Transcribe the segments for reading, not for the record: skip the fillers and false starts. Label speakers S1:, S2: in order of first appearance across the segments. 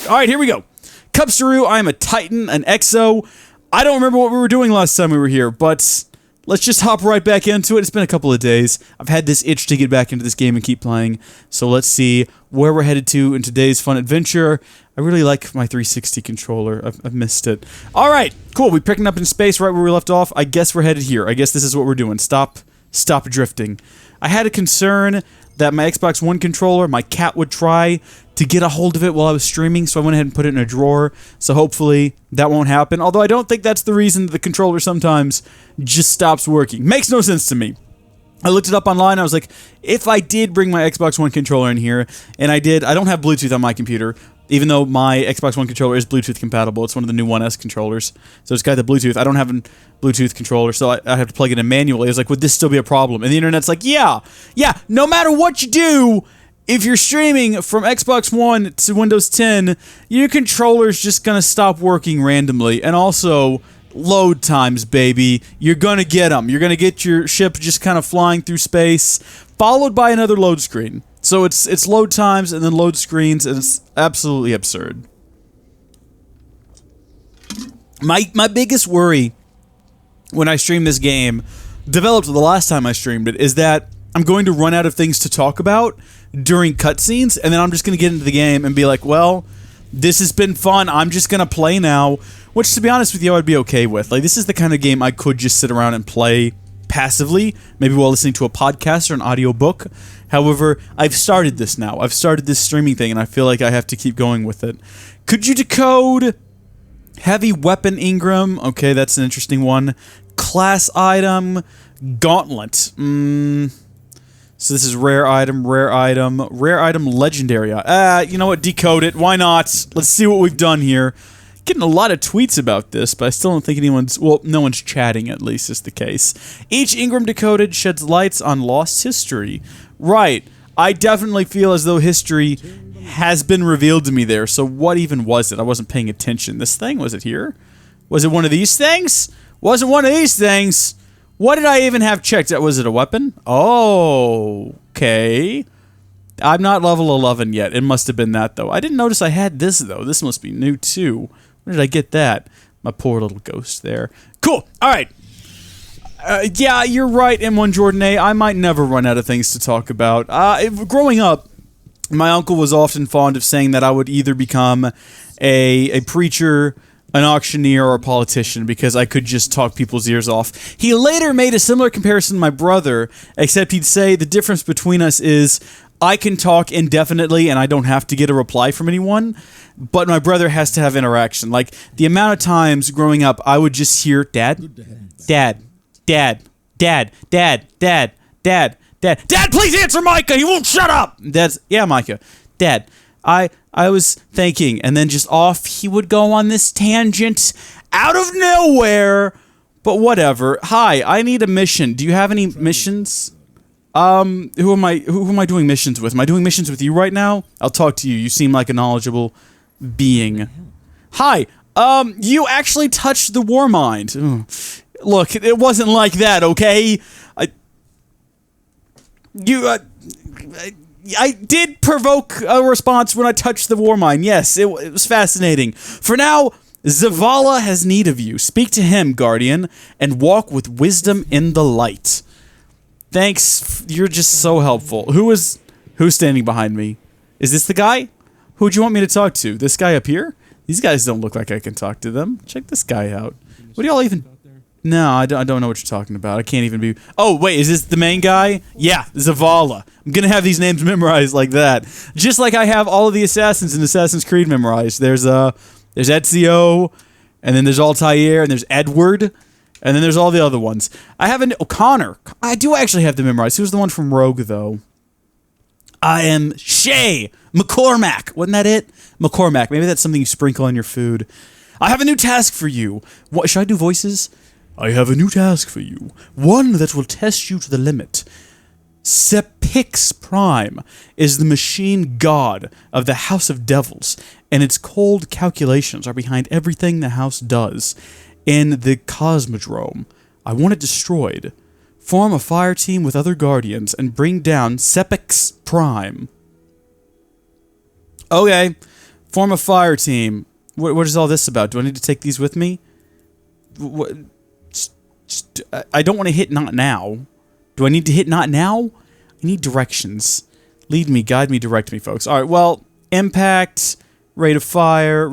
S1: Alright, here we go. Cupstaroo, I am a Titan, an Exo. I don't remember what we were doing last time we were here, but let's just hop right back into it. It's been a couple of days. I've had this itch to get back into this game and keep playing. So let's see where we're headed to in today's fun adventure. I really like my 360 controller. I've missed it. Alright, cool. We're picking up in space right where we left off. I guess we're headed here. I guess this is what we're doing. Stop drifting. I had a concern that my Xbox One controller, my cat would try to get a hold of it while I was streaming, so I went ahead and put it in a drawer, so hopefully that won't happen. Although I don't think that's the reason that the controller sometimes just stops working. Makes no sense to me. I looked it up online, I was like, if I did bring my Xbox One controller in here, and I don't have Bluetooth on my computer, even though my Xbox One controller is Bluetooth compatible. It's one of the new 1S controllers. So it's got the Bluetooth. I don't have a Bluetooth controller, so I have to plug it in manually. I was like, would this still be a problem? And the internet's like, yeah, no matter what you do, if you're streaming from Xbox One to Windows 10, your controller's just gonna stop working randomly. And also, load times, baby. You're gonna get them. You're gonna get your ship just kind of flying through space, followed by another load screen. So it's load times and then load screens, and it's absolutely absurd. My biggest worry when I stream this game, developed the last time I streamed it, is that I'm going to run out of things to talk about during cutscenes, and then I'm just going to get into the game and be like, well, this has been fun, I'm just going to play now, which, to be honest with you, I'd be okay with. Like, this is the kind of game I could just sit around and play passively, maybe while listening to a podcast or an audiobook. However, I've started this now. I've started this streaming thing, and I feel like I have to keep going with it. Could you decode heavy weapon Ingram? Okay, that's an interesting one. Class item, gauntlet. So this is rare item, legendary. You know what? Decode it. Why not? Let's see what we've done here. Getting a lot of tweets about this, but I still don't think anyone's... Well, no one's chatting, at least, is the case. Each Ingram decoded sheds lights on lost history. Right. I definitely feel as though history has been revealed to me there, so what even was it? I wasn't paying attention. This thing, was it here? Was it one of these things? Wasn't one of these things. What did I even have checked? Was it a weapon? Oh, okay. I'm not level 11 yet. It must have been that, though. I didn't notice I had this, though. This must be new, too. Where did I get that? My poor little ghost there. Cool. All right. Yeah, you're right, M1 Jordan A. I might never run out of things to talk about. Growing up, my uncle was often fond of saying that I would either become a preacher, an auctioneer, or a politician because I could just talk people's ears off. He later made a similar comparison to my brother, except he'd say the difference between us is I can talk indefinitely and I don't have to get a reply from anyone, but my brother has to have interaction. Like, the amount of times growing up I would just hear, Dad, Dad, Dad, Dad, Dad, Dad, Dad, Dad, Dad, please answer Micah, he won't shut up! Dad's, yeah, Micah, Dad, I was thinking, and then just off he would go on this tangent out of nowhere, but whatever. Hi, I need a mission. Do you have any missions? Who am I doing missions with? Am I doing missions with you right now? I'll talk to you. You seem like a knowledgeable being. Hi, you actually touched the war mind. Ooh. Look, it wasn't like that, okay? I did provoke a response when I touched the war mine. Yes, it was fascinating. For now, Zavala has need of you. Speak to him, Guardian, and walk with wisdom in the light. Thanks, you're just so helpful. Who's standing behind me? Is this the guy? Who do you want me to talk to? This guy up here? These guys don't look like I can talk to them. Check this guy out. What do y'all even... No, I don't know what you're talking about. I can't even be... Oh, wait, is this the main guy? Yeah, Zavala. I'm gonna have these names memorized like that. Just like I have all of the assassins in Assassin's Creed memorized. There's Ezio, and then there's Altair, and there's Edward, and then there's all the other ones. I have Connor. I do actually have them memorized. Who's the one from Rogue, though? I am Shay McCormack. Wasn't that it? McCormack. Maybe that's something you sprinkle on your food. I have a new task for you. What, should I do voices? I have a new task for you. One that will test you to the limit. Sepix Prime is the machine god of the House of Devils, and its cold calculations are behind everything the house does. In the Cosmodrome, I want it destroyed. Form a fire team with other guardians and bring down Sepix Prime. Okay. Form a fire team. What is all this about? Do I need to take these with me? What? I don't want to hit not now. Do I need to hit not now? I need directions. Lead me, guide me, direct me, folks. Alright, well, impact, rate of fire. I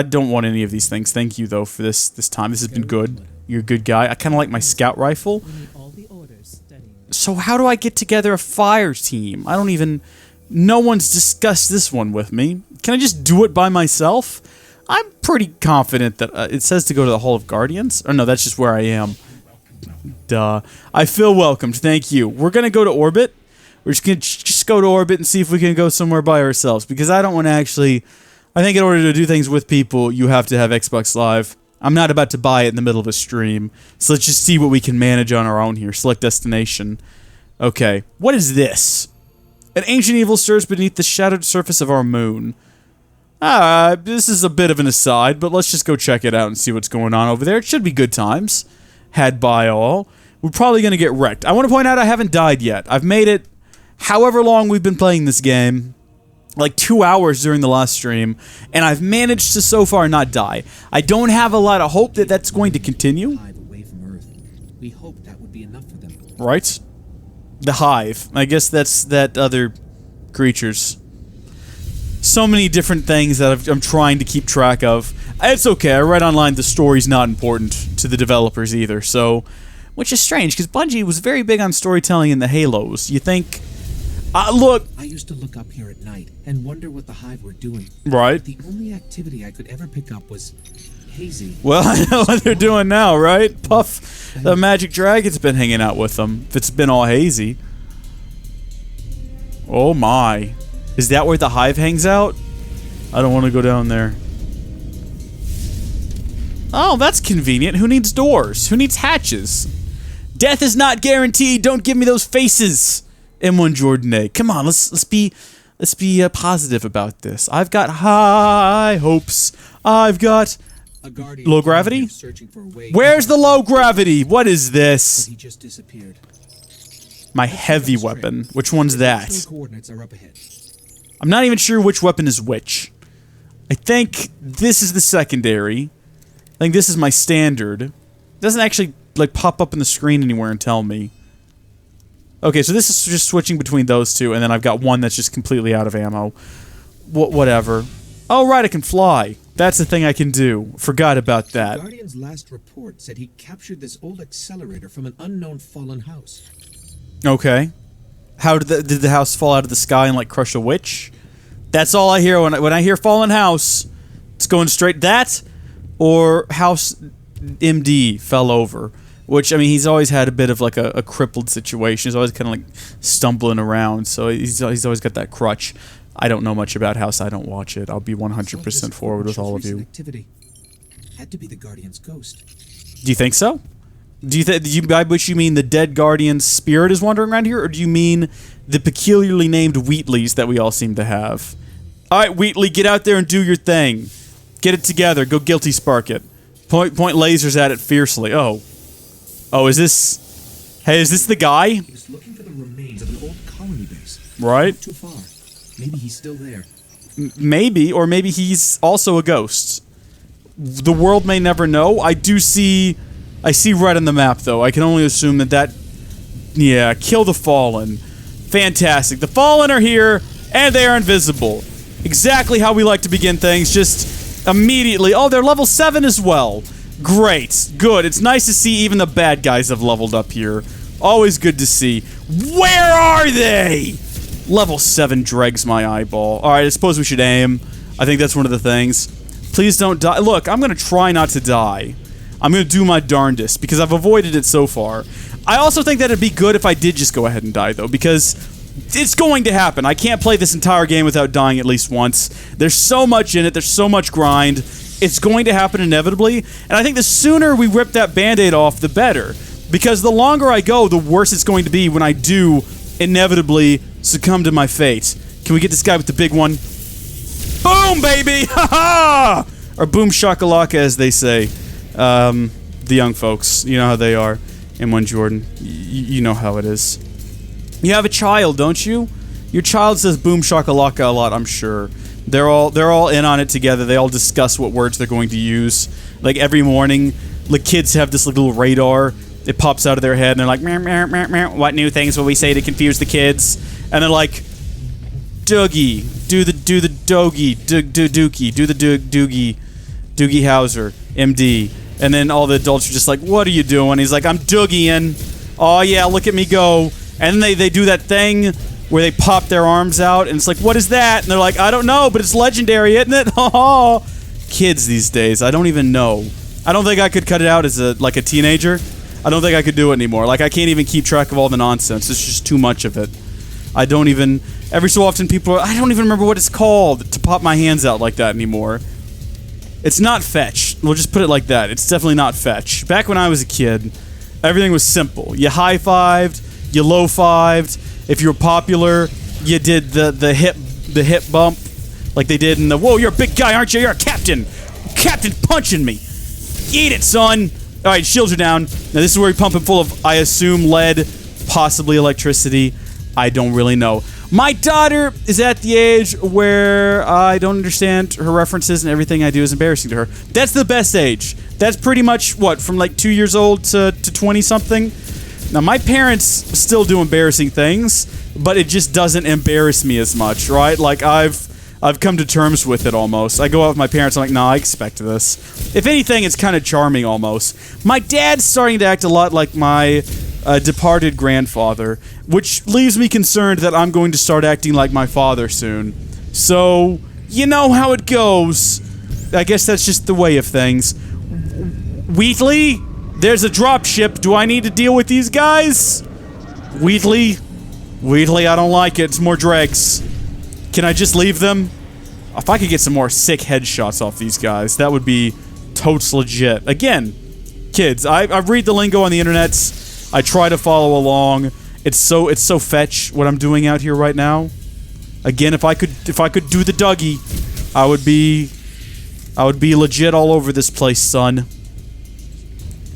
S1: don't want any of these things. Thank you, though, for this time. This has been good. You're a good guy. I kind of like my scout rifle. So how do I get together a fire team? I don't even... No one's discussed this one with me. Can I just do it by myself? I'm pretty confident that it says to go to the Hall of Guardians. Oh, no, that's just where I am. Duh. I feel welcomed. Thank you. We're going to go to orbit. We're just going to go to orbit and see if we can go somewhere by ourselves. Because I don't want to actually... I think in order to do things with people, you have to have Xbox Live. I'm not about to buy it in the middle of a stream. So let's just see what we can manage on our own here. Select destination. Okay. What is this? An ancient evil stirs beneath the shattered surface of our moon. This is a bit of an aside, but let's just go check it out and see what's going on over there. It should be good times. Had by all. We're probably going to get wrecked. I want to point out I haven't died yet. I've made it however long we've been playing this game. Like 2 hours during the last stream, and I've managed to so far not die. I don't have a lot of hope that that's going to continue.
S2: We hoped that would be enough for them.
S1: Right? The hive. I guess that's that other creatures. So many different things that I'm trying to keep track of. It's okay. I read online the story's not important to the developers either, so... Which is strange, because Bungie was very big on storytelling in the Halos. You think... look...
S2: I used to look up here at night and wonder what the Hive were doing.
S1: Right.
S2: The only activity I could ever pick up was hazy.
S1: Well, I know what they're doing now, right? Puff, the magic dragon's been hanging out with them. If it's been all hazy. Oh my. Is that where the Hive hangs out? I don't want to go down there. Oh, that's convenient. Who needs doors? Who needs hatches? Death is not guaranteed. Don't give me those faces. M1 Jordan A. Come on, let's be positive about this. I've got high hopes. I've got low gravity. Where's the low gravity? What is this?
S2: He just disappeared.
S1: My heavy weapon. Which one's that?
S2: Coordinates are up ahead.
S1: I'm not even sure which weapon is which. I think this is the secondary. I think this is my standard. It doesn't actually like pop up in the screen anywhere and tell me. Okay, so this is just switching between those two, and then I've got one that's just completely out of ammo. Whatever. Oh, right, I can fly. That's the thing I can do. Forgot about that.
S2: The Guardian's last report said he captured this old accelerator from an unknown fallen house.
S1: Okay. How did the house fall out of the sky and, like, crush a witch? That's all I hear when I hear fallen house. It's going straight that, or house MD fell over. Which, I mean, he's always had a bit of, like, a crippled situation. He's always kind of, like, stumbling around. So he's always got that crutch. I don't know much about House. I don't watch it. I'll be 100% forward with all of you.
S2: Activity. Had to be the Guardian's ghost.
S1: Do you think so? Do you by which you mean the dead Guardian's spirit is wandering around here? Or do you mean the peculiarly named Wheatleys that we all seem to have? Alright, Wheatley, get out there and do your thing. Get it together. Go guilty spark it. Point lasers at it fiercely. Oh, is this... Hey, is this the guy?
S2: He was looking for the remains of an old colony base.
S1: Right.
S2: Not too far. Maybe he's still there.
S1: Maybe, or maybe he's also a ghost. The world may never know. I see red on the map, though. I can only assume that... Yeah, kill the Fallen. Fantastic. The Fallen are here, and they are invisible. Exactly how we like to begin things, just immediately. Oh, they're level 7 as well. Great. Good. It's nice to see even the bad guys have leveled up here. Always good to see. Where are they? Level 7 dregs my eyeball. Alright, I suppose we should aim. I think that's one of the things. Please don't die. Look, I'm going to try not to die. I'm going to do my darndest, because I've avoided it so far. I also think that it'd be good if I did just go ahead and die, though, because it's going to happen. I can't play this entire game without dying at least once. There's so much in it. There's so much grind. It's going to happen inevitably, and I think the sooner we rip that band-aid off, the better. Because the longer I go, the worse it's going to be when I do inevitably succumb to my fate. Can we get this guy with the big one? Boom, baby! Ha-ha! Or boom shakalaka, as they say. The young folks. You know how they are. M1 Jordan. You know how it is. You have a child, don't you? You Your child says boom shakalaka a lot, I'm sure. They're all in on it together. They all discuss what words they're going to use. Like every morning, the kids have this little radar. It pops out of their head and they're like, meow, meow, meow, meow. What new things will we say to confuse the kids? And they're like, Doogie, do the doogie, doogie, do the doogie, Doogie Howser, MD. And then all the adults are just like, what are you doing? He's like, I'm doogieing. Oh yeah, look at me go. And then they do that thing where they pop their arms out, and it's like, what is that? And they're like, I don't know, but it's legendary, isn't it? Oh, kids these days, I don't even know. I don't think I could cut it out as a teenager. I don't think I could do it anymore. Like, I can't even keep track of all the nonsense. It's just too much of it. I don't even... Every so often people are... I don't even remember what it's called to pop my hands out like that anymore. It's not fetch. We'll just put it like that. It's definitely not fetch. Back when I was a kid, everything was simple. You high-fived, you low-fived. If you were popular, you did the hip bump like they did in the... Whoa, you're a big guy, aren't you? You're a captain. Captain punching me. Eat it, son. All right, shields are down. Now, this is where we pump him full of, I assume, lead, possibly electricity. I don't really know. My daughter is at the age where I don't understand her references and everything I do is embarrassing to her. That's the best age. That's pretty much, what, from like 2 years old to 20-something? Now, my parents still do embarrassing things, but it just doesn't embarrass me as much, right? Like, I've come to terms with it almost. I go out with my parents, I'm like, nah, I expect this. If anything, it's kind of charming almost. My dad's starting to act a lot like my departed grandfather, which leaves me concerned that I'm going to start acting like my father soon. So, you know how it goes. I guess that's just the way of things. Wheatley, there's a dropship. Do I need to deal with these guys? Wheatley, I don't like it. It's more dregs. Can I just leave them? If I could get some more sick headshots off these guys, that would be totes legit. Again, kids, I read the lingo on the internet. I try to follow along. It's so fetch what I'm doing out here right now. Again, if I could do the Dougie, I would be legit all over this place, son.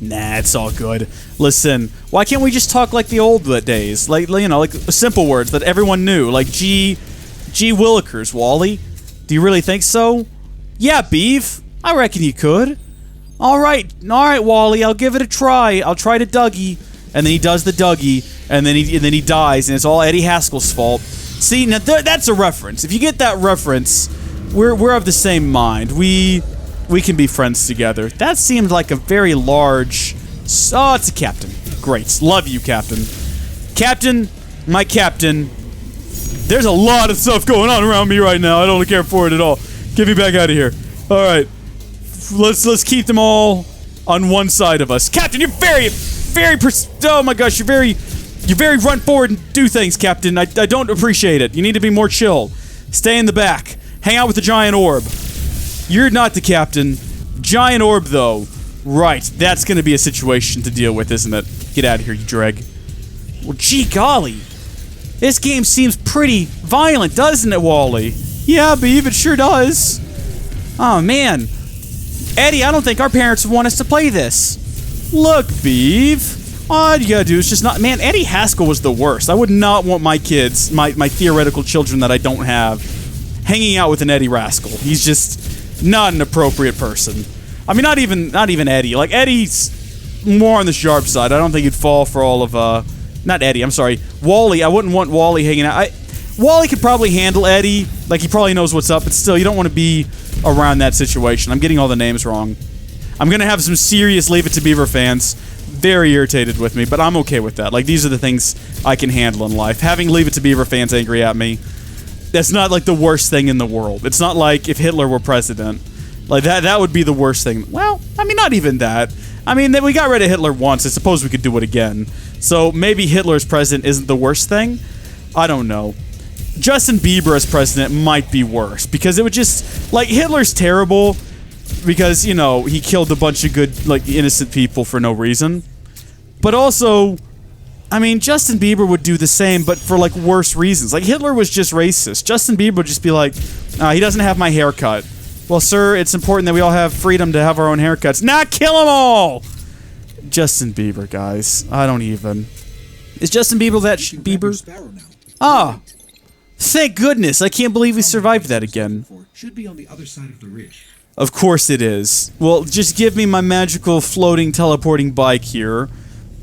S1: Nah, it's all good. Listen, why can't we just talk like the old days? Like, you know, like simple words that everyone knew, like Gee Willikers, Wally. Do you really think so? Yeah, Beef. I reckon you could. All right, Wally. I'll give it a try. I'll try to Dougie, and then he does the Dougie, and then he dies, and it's all Eddie Haskell's fault. See, now that's a reference. If you get that reference, we're of the same mind. We can be friends together. That seemed like a very large... Oh, it's a captain. Great. Love you, Captain. Captain, my captain. There's a lot of stuff going on around me right now. I don't care for it at all. Get me back out of here. All right. Let's keep them all on one side of us. Captain, you're very oh my gosh, you're very run forward and do things, Captain. I don't appreciate it. You need to be more chill. Stay in the back. Hang out with the giant orb. You're not the captain. Giant orb, though. Right, that's gonna be a situation to deal with, isn't it? Get out of here, you dreg. Well, gee golly. This game seems pretty violent, doesn't it, Wally? Yeah, Beav, it sure does. Oh, man. Eddie, I don't think our parents want us to play this. Look, Beav. All you gotta do is just not... Man, Eddie Haskell was the worst. I would not want my kids, my theoretical children that I don't have, hanging out with an Eddie Rascal. He's just not an appropriate person. I mean, not even Eddie. Like, Eddie's more on the sharp side. I don't think he'd fall for all of, not Eddie, I'm sorry. Wally, I wouldn't want Wally hanging out. Wally could probably handle Eddie. Like, he probably knows what's up, but still, you don't want to be around that situation. I'm getting all the names wrong. I'm gonna have some serious Leave It to Beaver fans very irritated with me, but I'm okay with that. Like, these are the things I can handle in life. Having Leave It to Beaver fans angry at me, that's not, like, the worst thing in the world. It's not like if Hitler were president. Like, that would be the worst thing. Well, I mean, not even that. I mean, we got rid of Hitler once. I suppose we could do it again. So maybe Hitler as president isn't the worst thing? I don't know. Justin Bieber as president might be worse, because it would just... Like, Hitler's terrible because, you know, he killed a bunch of good, like, innocent people for no reason. But also, I mean, Justin Bieber would do the same, but for, like, worse reasons. Like, Hitler was just racist. Justin Bieber would just be like, he doesn't have my haircut. Well, sir, it's important that we all have freedom to have our own haircuts. Not kill them all! Justin Bieber, guys. I don't even... Is Justin Bieber that Bieber? Ah! thank goodness. I can't believe we survived that again.
S2: Should be on the other side of the ridge.
S1: Of course it is. Well, just give me my magical floating teleporting bike here.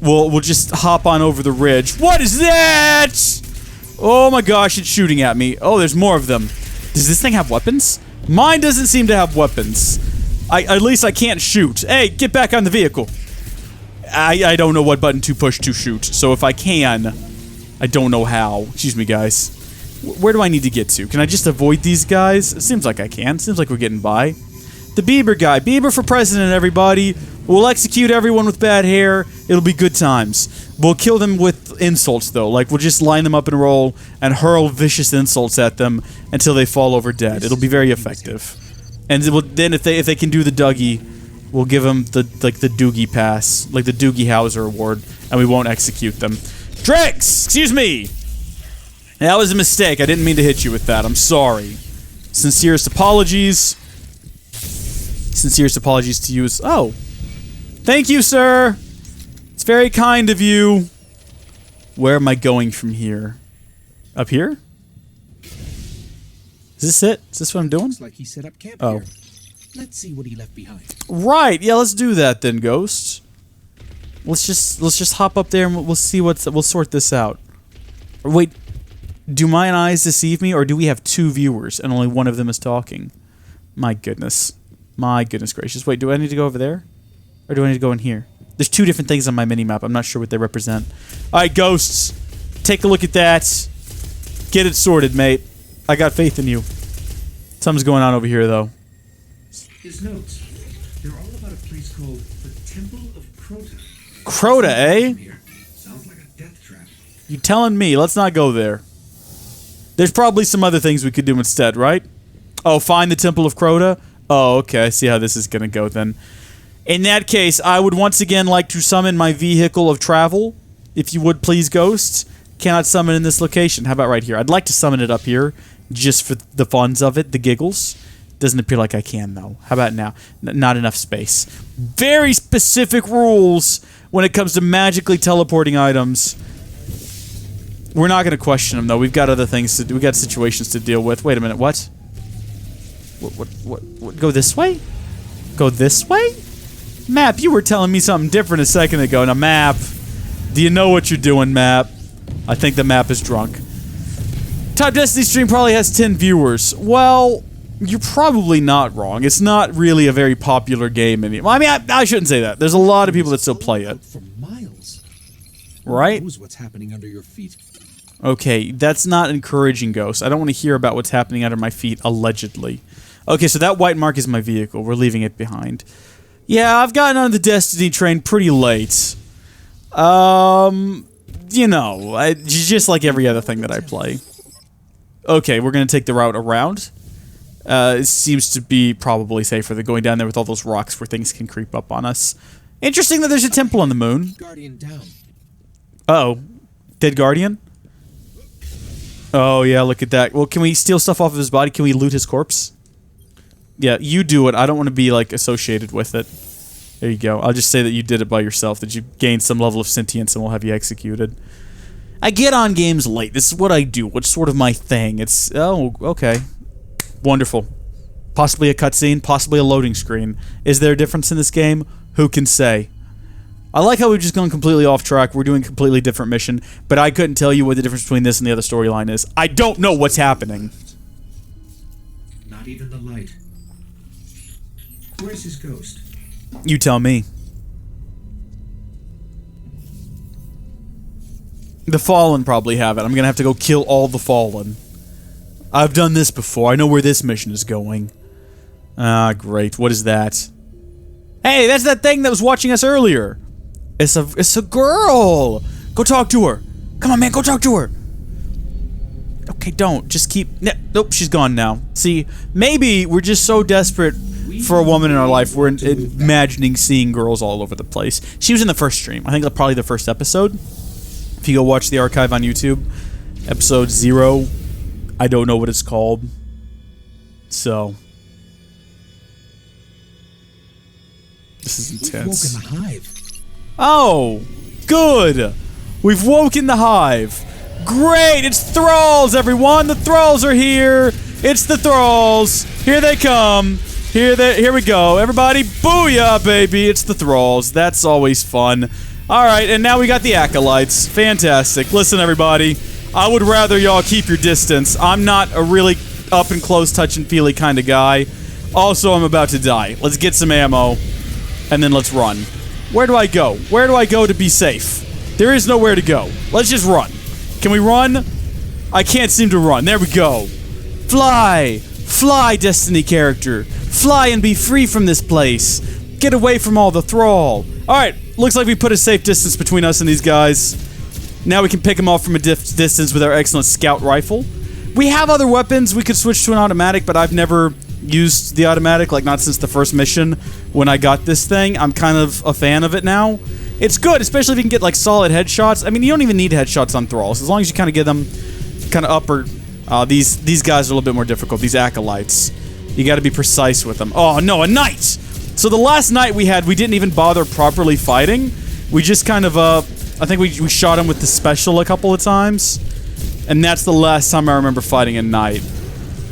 S1: We'll just hop on over the ridge. What is that? Oh my gosh, it's shooting at me. Oh, there's more of them. Does this thing have weapons? Mine doesn't seem to have weapons. At least I can't shoot. Hey, get back on the vehicle. I don't know what button to push to shoot, so if I can, I don't know how. Excuse me, guys. Where do I need to get to? Can I just avoid these guys? It seems like I can. Seems like we're getting by. The Bieber guy. Bieber for president, everybody. We'll execute everyone with bad hair. It'll be good times. We'll kill them with insults, though. Like, we'll just line them up in a row and hurl vicious insults at them until they fall over dead. It'll be very effective. And then if they can do the Dougie, we'll give them the Doogie pass, like the Doogie Howser award, and we won't execute them. Drex! Excuse me! That was a mistake. I didn't mean to hit you with that. I'm sorry. Sincerest apologies. Sincerest apologies to you as... Oh. Thank you, sir! It's very kind of you. Where am I going from here? Up here? Is this it? Is this what I'm doing?
S2: Looks like he set up camp here. Let's see what he left behind.
S1: Right. Yeah, let's do that then, Ghost. Let's just hop up there and we'll see we'll sort this out. Wait, do my eyes deceive me, or do we have 2 viewers and only one of them is talking? My goodness. My goodness gracious. Wait, do I need to go over there? Or do I need to go in here? There's 2 different things on my mini-map. I'm not sure what they represent. Alright, Ghosts. Take a look at that. Get it sorted, mate. I got faith in you. Something's going on over here, though.
S2: His notes. They're all about a place called the Temple of Crota.
S1: Crota, eh?
S2: Sounds like a death trap.
S1: You telling me? Let's not go there. There's probably some other things we could do instead, right? Oh, find the Temple of Crota? Oh, okay. I see how this is gonna go then. In that case, I would once again like to summon my vehicle of travel. If you would please, Ghost. Cannot summon in this location. How about right here? I'd like to summon it up here, just for the funs of it, the giggles. Doesn't appear like I can, though. How about now? Not enough space. Very specific rules when it comes to magically teleporting items. We're not going to question them, though. We've got other things to do. We've got situations to deal with. Wait a minute, what? What? Go this way? Go this way? Map, you were telling me something different a second ago. Now, Map, do you know what you're doing, Map? I think the map is drunk. Top Destiny stream probably has 10 viewers. Well, you're probably not wrong. It's not really a very popular game anymore. I mean, I shouldn't say that. There's a lot of people that still play it.
S2: For miles.
S1: Right?
S2: Who knows what's happening under your feet?
S1: Okay, that's not encouraging, Ghost. I don't want to hear about what's happening under my feet, allegedly. Okay, so that white mark is my vehicle. We're leaving it behind. Yeah, I've gotten on the Destiny train pretty late. You know, just like every other thing that I play. Okay, we're gonna take the route around. It seems to be probably safer than going down there with all those rocks where things can creep up on us. Interesting that there's a temple on the moon.
S2: Guardian down.
S1: Uh-oh. Dead Guardian? Oh, yeah, look at that. Well, can we steal stuff off of his body? Can we loot his corpse? Yeah, you do it. I don't want to be, like, associated with it. There you go. I'll just say that you did it by yourself, that you gained some level of sentience and we'll have you executed. I get on games late. This is what I do. What's sort of my thing. It's... Oh, okay. Wonderful. Possibly a cutscene, possibly a loading screen. Is there a difference in this game? Who can say? I like how we've just gone completely off track. We're doing a completely different mission, but I couldn't tell you what the difference between this and the other storyline is. I don't know what's happening.
S2: Not even the light. Where's his ghost?
S1: You tell me. The Fallen probably have it. I'm gonna have to go kill all the Fallen. I've done this before. I know where this mission is going. Ah, great. What is that? Hey, that's that thing that was watching us earlier. It's a girl. Go talk to her. Come on, man. Go talk to her. Okay, don't. Just keep... Nope, she's gone now. See, maybe we're just so desperate for a woman in our life, we're imagining seeing girls all over the place. She was in the first stream. I think that's probably the first episode. If you go watch the archive on YouTube, episode 0, I don't know what it's called. So... This is intense.
S2: We've woken the hive.
S1: Oh, good. We've woken the hive. Great! It's Thralls, everyone! The Thralls are here! It's the Thralls! Here they come! Here we go. Everybody, booyah, baby! It's the Thralls. That's always fun. Alright, and now we got the Acolytes. Fantastic. Listen, everybody. I would rather y'all keep your distance. I'm not a really up-and-close, touch-and-feely kind of guy. Also, I'm about to die. Let's get some ammo, and then let's run. Where do I go? Where do I go to be safe? There is nowhere to go. Let's just run. Can we run? I can't seem to run. There we go. Fly! Fly, Destiny character. Fly and be free from this place. Get away from all the Thrall. Alright, looks like we put a safe distance between us and these guys. Now we can pick them off from a distance with our excellent scout rifle. We have other weapons. We could switch to an automatic, but I've never used the automatic, like not since the first mission when I got this thing. I'm kind of a fan of it now. It's good, especially if you can get like solid headshots. I mean, you don't even need headshots on Thralls, as long as you kind of get them kind of upper. These guys are a little bit more difficult, these Acolytes. You gotta be precise with them. Oh no, a knight! So the last knight we had, we didn't even bother properly fighting. We just kind of, I think we shot him with the special a couple of times. And that's the last time I remember fighting a knight.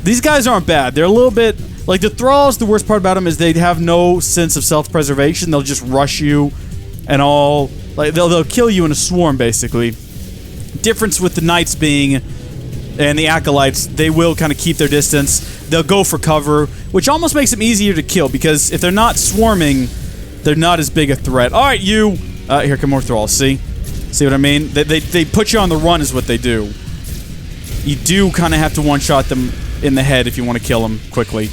S1: These guys aren't bad. They're a little bit... Like, the Thralls, the worst part about them is they have no sense of self-preservation. They'll just rush you and all... Like, they'll kill you in a swarm, basically. Difference with the knights being... And the Acolytes, they will kind of keep their distance. They'll go for cover, which almost makes them easier to kill, because if they're not swarming, they're not as big a threat. Alright, you! Here come more Thralls, see? See what I mean? They put you on the run is what they do. You do kind of have to one-shot them in the head if you want to kill them quickly.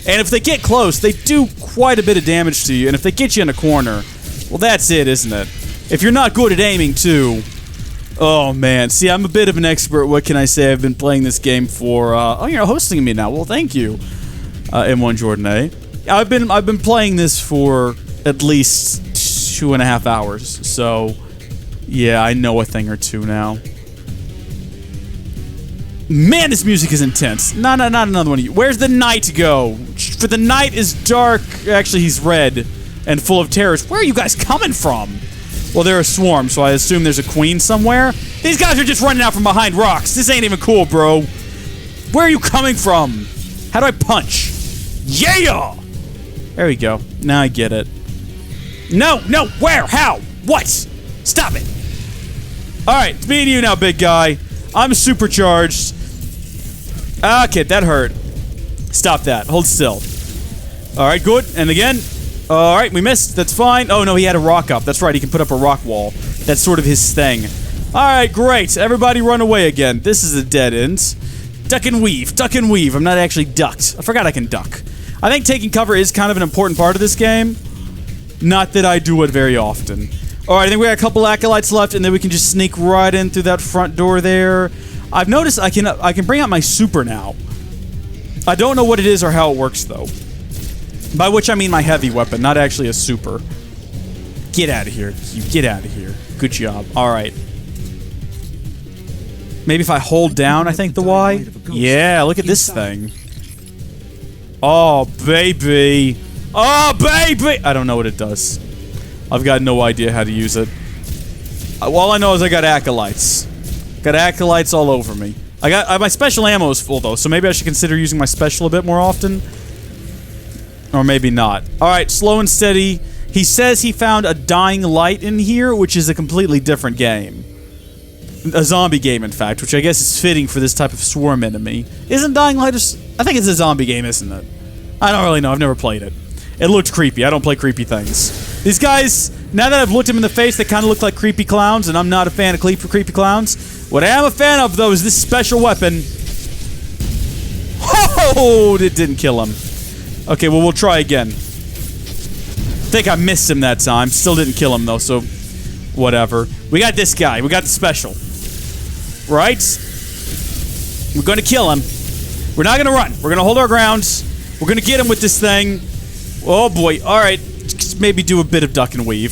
S1: And if they get close, they do quite a bit of damage to you, and if they get you in a corner, well, that's it, isn't it? If you're not good at aiming, too... Oh, man. See, I'm a bit of an expert. What can I say? I've been playing this game for, oh, you're hosting me now. Well, thank you, M1 Jordan A. I've been playing this for at least 2.5 hours, so, yeah, I know a thing or two now. Man, this music is intense. Not another one of you. Where's the knight go? For the knight is dark. Actually, he's red and full of terrors. Where are you guys coming from? Well, they're a swarm, so I assume there's a queen somewhere. These guys are just running out from behind rocks. This ain't even cool, bro. Where are you coming from? How do I punch? Yeah! There we go. Now I get it. No, where? How? What? Stop it. Alright, it's me and you now, big guy. I'm supercharged. Okay, that hurt. Stop that. Hold still. Alright, good. And again. Alright, we missed. That's fine. Oh, no, he had a rock up. That's right, he can put up a rock wall. That's sort of his thing. Alright, great. Everybody run away again. This is a dead end. Duck and weave. Duck and weave. I'm not actually ducked. I forgot I can duck. I think taking cover is kind of an important part of this game. Not that I do it very often. Alright, I think we got a couple Acolytes left, and then we can just sneak right in through that front door there. I've noticed I can bring out my super now. I don't know what it is or how it works, though. By which I mean my heavy weapon, not actually a super. Get out of here. You get out of here. Good job. Alright. Maybe if I hold down, I think, the Y? Yeah, look at this thing. Oh, baby. Oh, baby! I don't know what it does. I've got no idea how to use it. All I know is I got Acolytes. Got Acolytes all over me. My special ammo is full, though, so maybe I should consider using my special a bit more often. Or maybe not. Alright, slow and steady. He says he found a dying light in here, which is a completely different game. A zombie game, in fact, which I guess is fitting for this type of swarm enemy. Isn't Dying Light I think it's a zombie game, isn't it? I don't really know. I've never played it. It looked creepy. I don't play creepy things. These guys, now that I've looked them in the face, they kind of look like creepy clowns, and I'm not a fan of creepy clowns. What I am a fan of, though, is this special weapon. Oh, it didn't kill him. Okay, well, we'll try again. I think I missed him that time. Still didn't kill him, though, so whatever. We got this guy. We got the special. Right? We're going to kill him. We're not going to run. We're going to hold our grounds. We're going to get him with this thing. Oh, boy. All right. Maybe do a bit of duck and weave.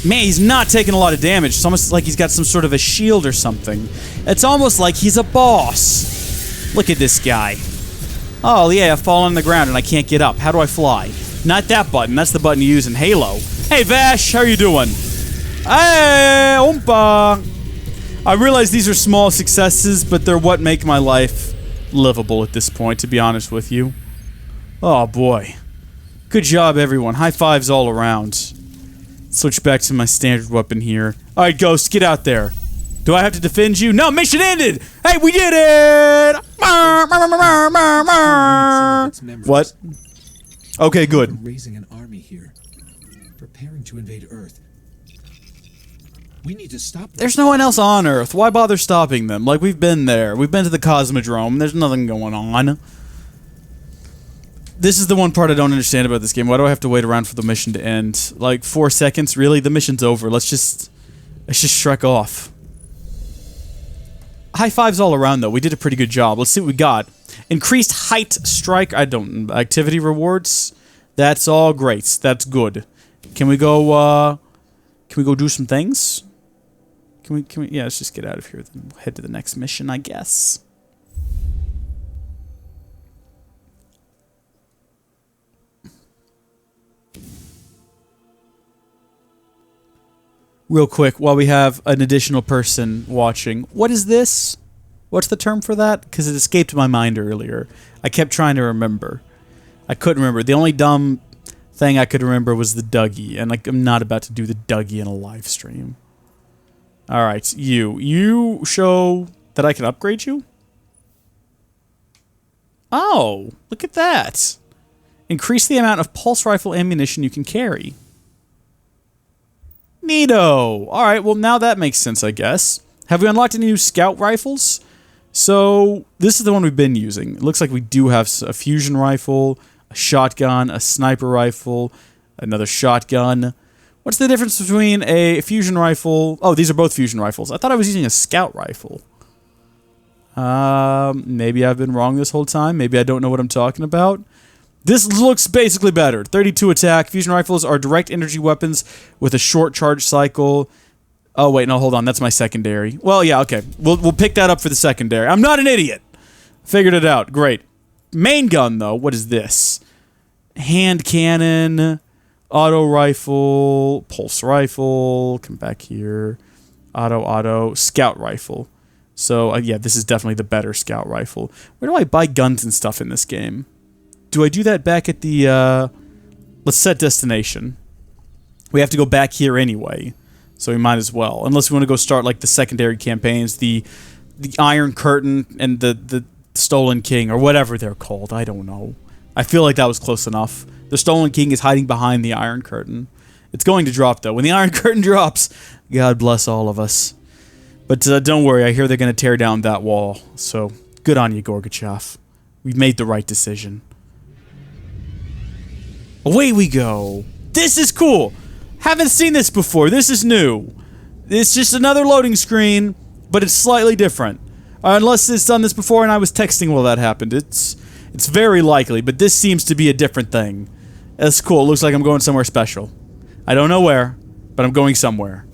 S1: Man, he's not taking a lot of damage. It's almost like he's got some sort of a shield or something. It's almost like he's a boss. Look at this guy. Oh, yeah, I've fallen on the ground and I can't get up. How do I fly? Not that button. That's the button you use in Halo. Hey, Vash, how are you doing? Hey, oompa. I realize these are small successes, but they're what make my life livable at this point, to be honest with you. Oh boy. Good job, everyone. High fives all around. Switch back to my standard weapon here. Alright, Ghost, get out there. Do I have to defend you? No, mission ended! Hey, we did it! What? Okay, good.
S2: Raising an army here, preparing to invade Earth. We need to stop them.
S1: There's no one else on Earth. Why bother stopping them? Like, we've been there. We've been to the Cosmodrome. There's nothing going on. This is the one part I don't understand about this game. Why do I have to wait around for the mission to end? Like, 4 seconds? Really? The mission's over. Let's just Shrek off. High fives all around, though. We did a pretty good job. Let's see what we got. Increased height strike. Activity rewards. That's all great. That's good. Can we go do some things? Can we, yeah, let's just get out of here. Then we'll head to the next mission, I guess. Real quick, while we have an additional person watching, what is this? What's the term for that? Because it escaped my mind earlier. I kept trying to remember. I couldn't remember. The only dumb thing I could remember was the Dougie, and like I'm not about to do the Dougie in a live stream. Alright, you show that I can upgrade you? Oh, look at that. Increase the amount of pulse rifle ammunition you can carry. Neato! Alright, well now that makes sense, I guess. Have we unlocked any new scout rifles? So, this is the one we've been using. It looks like we do have a fusion rifle, a shotgun, a sniper rifle, another shotgun. What's the difference between a fusion rifle... Oh, these are both fusion rifles. I thought I was using a scout rifle. Maybe I've been wrong this whole time. Maybe I don't know what I'm talking about. This looks basically better. 32 attack. Fusion rifles are direct energy weapons with a short charge cycle. Oh, wait, no, hold on. That's my secondary. Well, yeah, okay. We'll pick that up for the secondary. I'm not an idiot. Figured it out. Great. Main gun, though. What is this? Hand cannon, auto rifle, pulse rifle. Come back here. Auto, scout rifle. So, yeah, this is definitely the better scout rifle. Where do I buy guns and stuff in this game? Do I do that back at the, let's set destination. We have to go back here anyway, so we might as well. Unless we want to go start, like, the secondary campaigns, the Iron Curtain and the Stolen King, or whatever they're called. I don't know. I feel like that was close enough. The Stolen King is hiding behind the Iron Curtain. It's going to drop, though. When the Iron Curtain drops, God bless all of us. But don't worry, I hear they're going to tear down that wall. So, good on you, Gorbachev. We've made the right decision. Away we go. This is cool. Haven't seen this before. This is new. It's just another loading screen, but it's slightly different. Unless it's done this before and I was texting while that happened. It's very likely, but this seems to be a different thing. That's cool. It looks like I'm going somewhere special. I don't know where, but I'm going somewhere.